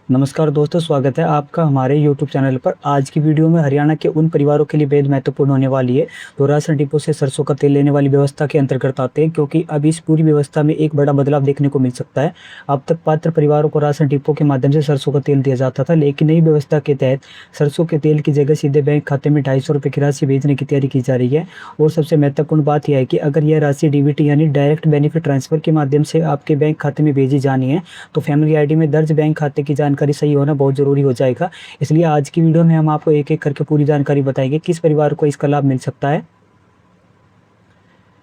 नमस्कार दोस्तों, स्वागत है आपका हमारे YouTube चैनल पर। आज की वीडियो में हरियाणा के उन परिवारों के लिए बेहद महत्वपूर्ण होने वाली है जो राशन डिपो से सरसों का तेल लेने वाली व्यवस्था के अंतर्गत आते हैं, क्योंकि अब इस पूरी व्यवस्था में एक बड़ा बदलाव देखने को मिल सकता है। अब तक पात्र परिवारों को राशन डिपो के माध्यम से सरसों का तेल दिया जाता था, लेकिन नई व्यवस्था के तहत सरसों के तेल की जगह सीधे बैंक खाते में 250 रुपये की राशि भेजने की तैयारी की जा रही है। और सबसे महत्वपूर्ण बात यह है कि अगर यह राशि डीबीटी यानी डायरेक्ट बेनिफिट ट्रांसफर के माध्यम से आपके बैंक खाते में भेजी जानी है, तो फैमिली आईडी में दर्ज बैंक खाते की जानकारी सही होना बहुत ज़रूरी हो जाएगा। इसलिए आज की वीडियो में हम आपको एक-एक करके पूरी जानकारी बताएंगे किस परिवार को इसका लाभ मिल सकता है,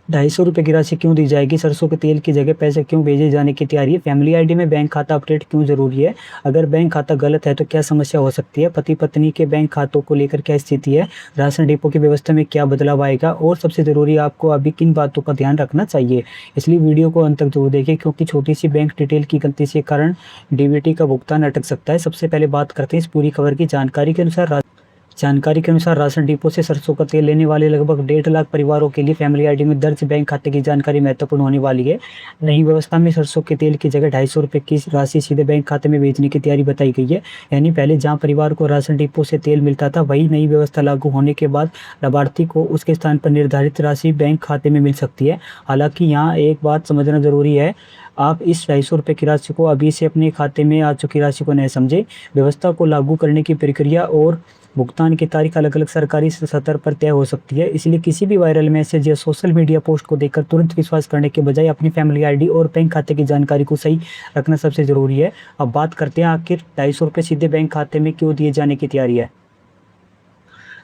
250 रुपये की राशि क्यों दी जाएगी, सरसों के तेल की जगह पैसे क्यों भेजे जाने की तैयारी है, फैमिली आईडी में बैंक खाता अपडेट क्यों ज़रूरी है, अगर बैंक खाता गलत है तो क्या समस्या हो सकती है, पति पत्नी के बैंक खातों को लेकर क्या स्थिति है, राशन डिपो की व्यवस्था में क्या बदलाव आएगा, और सबसे ज़रूरी आपको अभी किन बातों का ध्यान रखना चाहिए। इसलिए वीडियो को अंत तक जरूर देखें, क्योंकि छोटी सी बैंक डिटेल की गलती के कारण डीबीटी का भुगतान अटक सकता है। सबसे पहले बात करते हैं इस पूरी खबर की। जानकारी के अनुसार राशन डिपो से सरसों का तेल लेने वाले लगभग 1.5 लाख परिवारों के लिए फैमिली आईडी में दर्ज बैंक खाते की जानकारी महत्वपूर्ण होने वाली है। नई व्यवस्था में सरसों के तेल की जगह 250 रुपये की राशि सीधे बैंक खाते में भेजने की तैयारी बताई गई है। यानी पहले जहां परिवार को राशन डिपो से तेल मिलता था, वही नई व्यवस्था लागू होने के बाद लाभार्थी को उसके स्थान पर निर्धारित राशि बैंक खाते में मिल सकती है। हालांकि यहाँ एक बात समझना जरूरी है, आप इस 250 रुपये की राशि को अभी से अपने खाते में आ चुकी राशि को न समझें। व्यवस्था को लागू करने की प्रक्रिया और भुगतान की तारीख अलग अलग सरकारी स्तर पर तय हो सकती है। इसलिए किसी भी वायरल मैसेज या सोशल मीडिया पोस्ट को देखकर तुरंत विश्वास करने के बजाय अपनी फैमिली आईडी और बैंक खाते की जानकारी को सही रखना सबसे ज़रूरी है। अब बात करते हैं आखिर 250 रुपये सीधे बैंक खाते में क्यों दिए जाने की तैयारी है।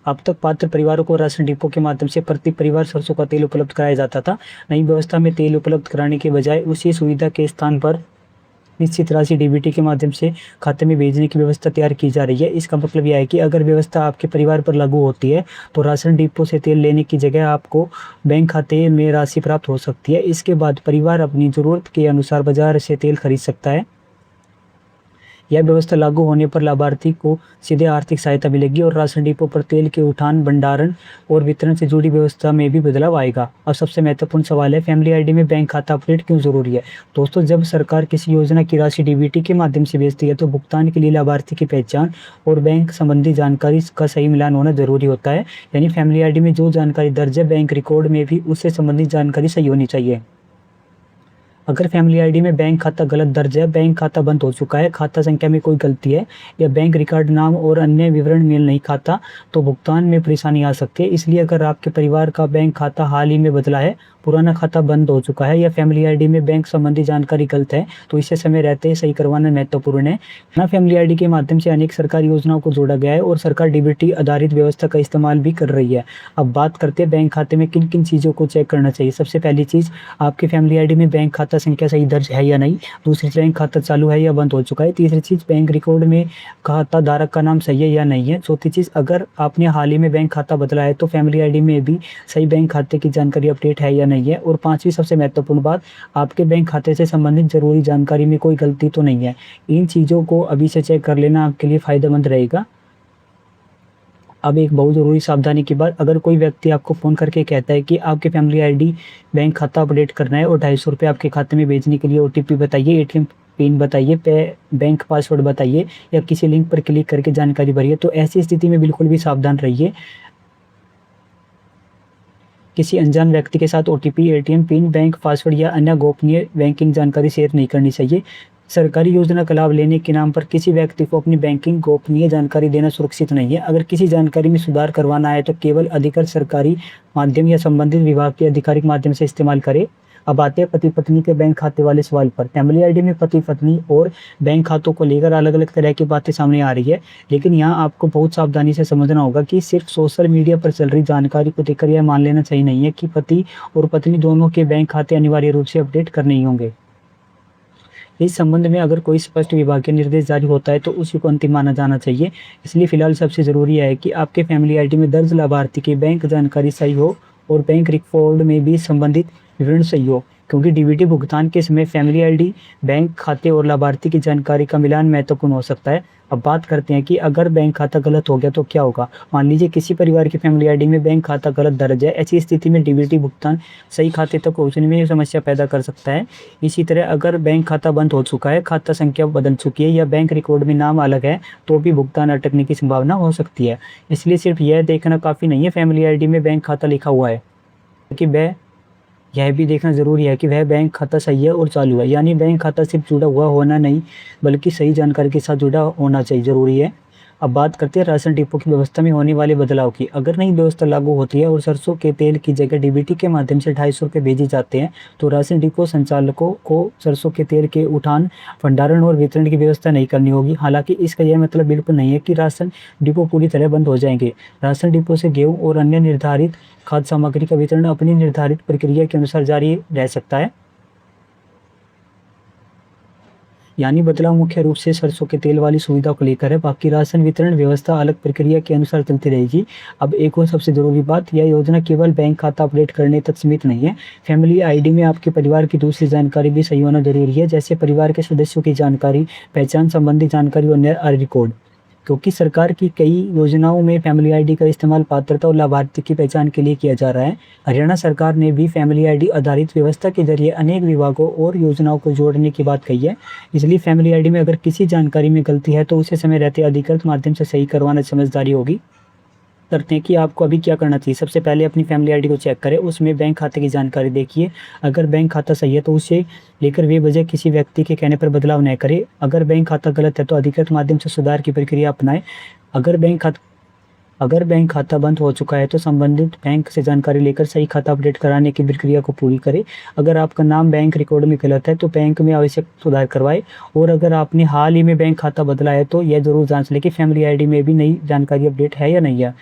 अब तक पात्र परिवारों को राशन डिपो के माध्यम से प्रति परिवार सरसों का तेल उपलब्ध कराया जाता था। नई व्यवस्था में तेल उपलब्ध कराने के बजाय उसी सुविधा के स्थान पर निश्चित राशि डीबीटी के माध्यम से खाते में भेजने की व्यवस्था तैयार की जा रही है। इसका मतलब यह है कि अगर व्यवस्था आपके परिवार पर लागू होती है तो राशन डिपो से तेल लेने की जगह आपको बैंक खाते में राशि प्राप्त हो सकती है। इसके बाद परिवार अपनी ज़रूरत के अनुसार बाजार से तेल खरीद सकता है। यह व्यवस्था लागू होने पर लाभार्थी को सीधे आर्थिक सहायता मिलेगी और राशन डिपो पर तेल के उठान, भंडारण और वितरण से जुड़ी व्यवस्था में भी बदलाव आएगा। अब सबसे महत्वपूर्ण सवाल है, फैमिली आईडी में बैंक खाता अपडेट क्यों जरूरी है। दोस्तों, जब सरकार किसी योजना की राशि डीबीटी के माध्यम से भेजती है तो भुगतान के लिए लाभार्थी की पहचान और बैंक संबंधी जानकारी का सही मिलान होना जरूरी होता है। यानी फैमिली आईडी में जो जानकारी दर्ज है, बैंक रिकॉर्ड में भी उससे संबंधित जानकारी सही होनी चाहिए। अगर फैमिली आईडी में बैंक खाता गलत दर्ज है, बैंक खाता बंद हो चुका है, खाता संख्या में कोई गलती है या बैंक रिकॉर्ड नाम और अन्य विवरण मेल नहीं खाता, तो भुगतान में परेशानी आ सकती है। इसलिए अगर आपके परिवार का बैंक खाता हाल ही में बदला है, पुराना खाता बंद हो चुका है या फैमिली आईडी में बैंक संबंधी जानकारी गलत है, तो इसे समय रहते सही करवाना महत्वपूर्ण है। ना फैमिली आईडी के माध्यम से अनेक सरकारी योजनाओं को जोड़ा गया है और सरकार डीबीटी आधारित व्यवस्था का इस्तेमाल भी कर रही है। अब बात करते हैं बैंक खाते में किन किन चीज़ों को चेक करना चाहिए। सबसे पहली चीज़, आपकी फैमिली आईडी में बैंक खाता संख्या सही दर्ज है या नहीं। दूसरी, बैंक खाता चालू है या बंद हो चुका है। तीसरी चीज़, बैंक रिकॉर्ड में खाता धारक का नाम सही है या नहीं है। चौथी चीज़, अगर आपने हाल ही में बैंक खाता बदला है तो फैमिली आईडी में भी सही बैंक खाते की जानकारी अपडेट है या नहीं है। और पांचवी सबसे महत्वपूर्ण बात, आपके बैंक खाते से संबंधित जरूरी जानकारी में कोई गलती तो नहीं है। इन चीज़ों को अभी से चेक कर लेना आपके लिए फायदेमंद रहेगा। अब एक बहुत ज़रूरी सावधानी की बात, अगर कोई व्यक्ति आपको फ़ोन करके कहता है कि आपके फैमिली आईडी बैंक खाता अपडेट करना है और 250 रुपये आपके खाते में भेजने के लिए ओटीपी बताइए, एटीएम पिन बताइए, बैंक पासवर्ड बताइए या किसी लिंक पर क्लिक करके जानकारी भरिए, तो ऐसी स्थिति में बिल्कुल भी सावधान रहिए। किसी अनजान व्यक्ति के साथ OTP, ATM pin, bank password या अन्य गोपनीय बैंकिंग जानकारी शेयर नहीं करनी चाहिए। सरकारी योजना का लाभ लेने के नाम पर किसी व्यक्ति को अपनी बैंकिंग गोपनीय जानकारी देना सुरक्षित नहीं है। अगर किसी जानकारी में सुधार करवाना है तो केवल अधिकृत सरकारी माध्यम या संबंधित विभाग के आधिकारिक माध्यम से इस्तेमाल करें। अब आते हैं पति पत्नी के बैंक खाते वाले सवाल पर। फैमिली आईडी में पति पत्नी और बैंक खातों को लेकर अलग अलग तरह की बातें सामने आ रही है, लेकिन यहाँ आपको बहुत सावधानी से समझना होगा कि सिर्फ सोशल मीडिया पर चल रही जानकारी को देखकर यह मान लेना सही नहीं है कि पति और पत्नी दोनों के बैंक खाते अनिवार्य रूप से अपडेट करने ही होंगे। इस संबंध में अगर कोई स्पष्ट विभागीय निर्देश जारी होता है तो उसी को अंतिम माना जाना चाहिए। इसलिए फिलहाल सबसे ज़रूरी है कि आपके फैमिली आईडी में दर्ज लाभार्थी की बैंक जानकारी सही हो और बैंक रिकॉर्ड में भी संबंधित विवरण सही हो। क्योंकि डीबीटी भुगतान के समय फैमिली आईडी, बैंक खाते और लाभार्थी की जानकारी का मिलान महत्वपूर्ण हो सकता है। अब बात करते हैं कि अगर बैंक खाता गलत हो गया तो क्या होगा। मान लीजिए किसी परिवार की फैमिली आईडी में बैंक खाता गलत दर्ज है। ऐसी स्थिति में डीबीटी भुगतान सही खाते तक पहुंचने में समस्या पैदा कर सकता है। इसी तरह अगर बैंक खाता बंद हो चुका है, खाता संख्या बदल चुकी है या बैंक रिकॉर्ड में नाम अलग है, तो भी भुगतान अटकने की संभावना हो सकती है। इसलिए सिर्फ यह देखना काफ़ी नहीं है फैमिली आईडी में बैंक खाता लिखा हुआ है, कि वह यह भी देखना ज़रूरी है कि वह बैंक खाता सही है और चालू है। यानी बैंक खाता सिर्फ जुड़ा हुआ होना नहीं, बल्कि सही जानकारी के साथ जुड़ा होना चाहिए, ज़रूरी है। अब बात करते हैं राशन डिपो की व्यवस्था में होने वाले बदलाव की। अगर नई व्यवस्था लागू होती है और सरसों के तेल की जगह डीबीटी के माध्यम से 250 रुपये भेजे जाते हैं, तो राशन डिपो संचालकों को सरसों के तेल के उठान, भंडारण और वितरण की व्यवस्था नहीं करनी होगी। हालांकि इसका यह मतलब बिल्कुल नहीं है कि राशन डिपो पूरी तरह बंद हो जाएंगे। राशन डिपो से गेहूँ और अन्य निर्धारित खाद्य सामग्री का वितरण अपनी निर्धारित प्रक्रिया के अनुसार जारी रह सकता है। यानी बदलाव मुख्य रूप से सरसों के तेल वाली सुविधा को लेकर है। बाकी राशन वितरण व्यवस्था अलग प्रक्रिया के अनुसार चलती रहेगी। अब एक और सबसे ज़रूरी बात, यह योजना केवल बैंक खाता अपडेट करने तक सीमित नहीं है। फैमिली आईडी में आपके परिवार की दूसरी जानकारी भी सही होना जरूरी है, जैसे परिवार के सदस्यों की जानकारी, पहचान संबंधी जानकारी और अन्य रिकॉर्ड। क्योंकि सरकार की कई योजनाओं में फैमिली आईडी का इस्तेमाल पात्रता और लाभार्थी की पहचान के लिए किया जा रहा है। हरियाणा सरकार ने भी फैमिली आईडी आधारित व्यवस्था के जरिए अनेक विभागों और योजनाओं को जोड़ने की बात कही है। इसलिए फैमिली आईडी में अगर किसी जानकारी में गलती है तो उसे समय रहते अधिकृत माध्यम से सही करवाना समझदारी होगी। करते हैं कि आपको अभी क्या करना चाहिए। सबसे पहले अपनी फैमिली आईडी को चेक करें, उसमें बैंक खाते की जानकारी देखिए। अगर बैंक खाता सही है तो उसे लेकर बेवजह किसी व्यक्ति के कहने पर बदलाव न करें। अगर बैंक खाता गलत है तो अधिकृत माध्यम से सुधार की प्रक्रिया अपनाएं। अगर बैंक खाता बंद हो चुका है तो संबंधित बैंक से जानकारी लेकर सही खाता अपडेट कराने की प्रक्रिया को पूरी करें। अगर आपका नाम बैंक रिकॉर्ड में गलत है तो बैंक में आवश्यक सुधार करवाएं। और अगर आपने हाल ही में बैंक खाता बदला है तो यह जरूर जांच लें कि फैमिली आईडी में भी नई जानकारी अपडेट है या नहीं है।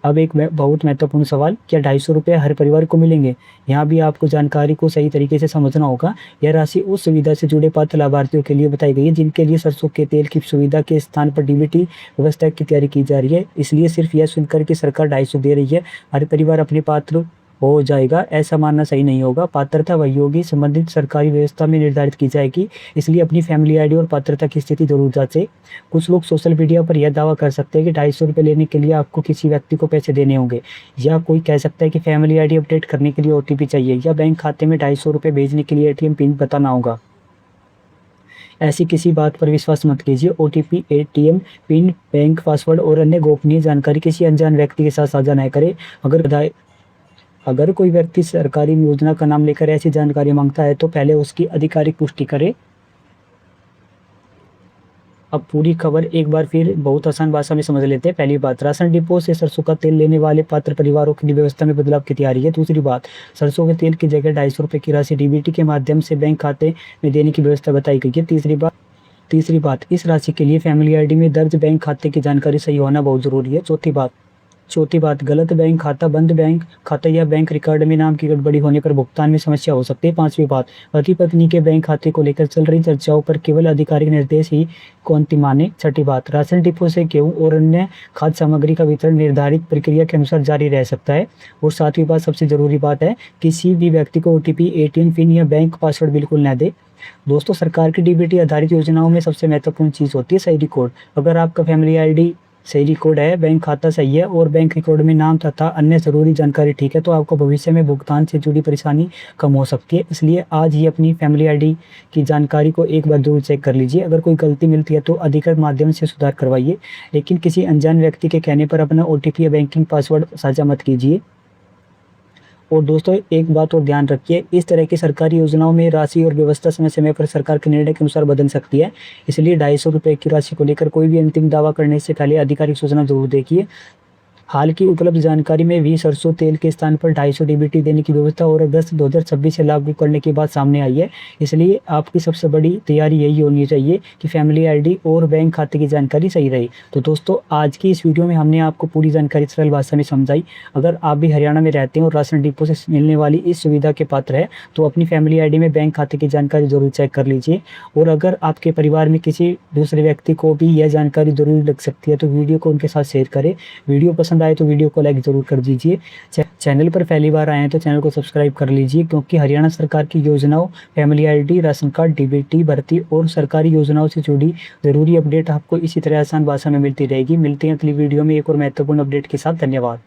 अब एक बहुत महत्वपूर्ण सवाल, क्या 250 रुपये हर परिवार को मिलेंगे? यहाँ भी आपको जानकारी को सही तरीके से समझना होगा। यह राशि उस सुविधा से जुड़े पात्र लाभार्थियों के लिए बताई गई है जिनके लिए सरसों के तेल की सुविधा के स्थान पर डीबीटी व्यवस्था की तैयारी की जा रही है। इसलिए सिर्फ यह सुनकर कि सरकार 250 दे रही है, हर परिवार अपने पात्र हो जाएगा, ऐसा मानना सही नहीं होगा। पात्रता वही होगी संबंधित सरकारी व्यवस्था में निर्धारित की जाएगी। इसलिए अपनी फैमिली आईडी और पात्रता की स्थिति जरूर जांचें। कुछ लोग सोशल मीडिया पर यह दावा कर सकते हैं कि 250 रुपये लेने के लिए आपको किसी व्यक्ति को पैसे देने होंगे, या कोई कह सकता है कि फैमिली आईडी अपडेट करने के लिए ओटीपी चाहिए, या बैंक खाते में 250 रुपये भेजने के लिए एटीएम पिन बताना होगा। ऐसी किसी बात पर विश्वास मत कीजिए। OTP, ATM pin, bank password और अन्य गोपनीय जानकारी किसी अनजान व्यक्ति के साथ साझा न करें। अगर कोई व्यक्ति सरकारी योजना का नाम लेकर ऐसी जानकारी मांगता है तो पहले उसकी आधिकारिक पुष्टि करें। अब पूरी खबर एक बार फिर बहुत आसान भाषा में समझ लेते हैं। पहली बात, राशन डिपो से सरसों का तेल लेने वाले पात्र परिवारों की व्यवस्था में बदलाव की तैयारी है। दूसरी बात, सरसों के तेल की जगह 250 रुपये की राशि डीबीटी के माध्यम से बैंक खाते में देने की व्यवस्था बताई गई है। तीसरी बात, इस राशि के लिए फैमिली आईडी में दर्ज बैंक खाते की जानकारी सही होना बहुत जरूरी है। चौथी बात, गलत बैंक खाता, बंद बैंक खाता या बैंक रिकॉर्ड में नाम की गड़बड़ी होने पर भुगतान में समस्या हो सकती है। पांचवी बात, पति पत्नी के बैंक खाते को लेकर चल रही चर्चाओं पर केवल आधिकारिक निर्देश ही को अंतिम माने। छठी बात, राशन डिपो से गेहूं और अन्य खाद्य सामग्री का वितरण निर्धारित प्रक्रिया के अनुसार जारी रह सकता है। और सातवीं बात, सबसे जरूरी बात है, किसी भी व्यक्ति को ओटीपी, एटीएम पिन या बैंक पासवर्ड बिल्कुल न दे। दोस्तों, सरकार की डीबीटी आधारित योजनाओं में सबसे महत्वपूर्ण चीज़ होती है सही रिकॉर्ड। अगर आपका फैमिली आईडी सही रिकॉर्ड है, बैंक खाता सही है और बैंक रिकॉर्ड में नाम तथा अन्य जरूरी जानकारी ठीक है, तो आपको भविष्य में भुगतान से जुड़ी परेशानी कम हो सकती है। इसलिए आज ही अपनी फैमिली आईडी की जानकारी को एक बार जरूर चेक कर लीजिए। अगर कोई गलती मिलती है तो अधिकृत माध्यम से सुधार करवाइए, लेकिन किसी अनजान व्यक्ति के कहने पर अपना ओटीपी या बैंकिंग पासवर्ड साझा मत कीजिए। और दोस्तों, एक बात और ध्यान रखिए, इस तरह की सरकारी योजनाओं में राशि और व्यवस्था समय समय पर सरकार के निर्णय के अनुसार बदल सकती है। इसलिए 250 रुपये की राशि को लेकर कोई भी अंतिम दावा करने से पहले आधिकारिक सूचना जरूर देखिए। हाल की उपलब्ध जानकारी में भी सरसों तेल के स्थान पर 250 डीबीटी देने की व्यवस्था और अगस्त 2026 से लागू करने की बात सामने आई है। इसलिए आपकी सबसे बड़ी तैयारी यही होनी चाहिए कि फैमिली आईडी और बैंक खाते की जानकारी सही रही। तो दोस्तों, आज की इस वीडियो में हमने आपको पूरी जानकारी सरल भाषा में समझाई। अगर आप भी हरियाणा में रहते हैं और राशन डिपो से मिलने वाली इस सुविधा के पात्र है तो अपनी फैमिली आईडी में बैंक खाते की जानकारी जरूर चेक कर लीजिए। और अगर आपके परिवार में किसी दूसरे व्यक्ति को भी यह जानकारी जरूर लग सकती है तो वीडियो को उनके साथ शेयर करें। वीडियो पसंद पसंद आए तो वीडियो को लाइक ज़रूर कर दीजिए। चैनल पर पहली बार आए हैं तो चैनल को सब्सक्राइब कर लीजिए, क्योंकि हरियाणा सरकार की योजनाओं, family ID, ration card, DBT, भर्ती और सरकारी योजनाओं से जुड़ी ज़रूरी अपडेट आपको इसी तरह आसान भाषा में मिलती रहेगी। मिलते हैं अगली वीडियो में एक और महत्वपूर्ण अपडेट के साथ। धन्यवाद।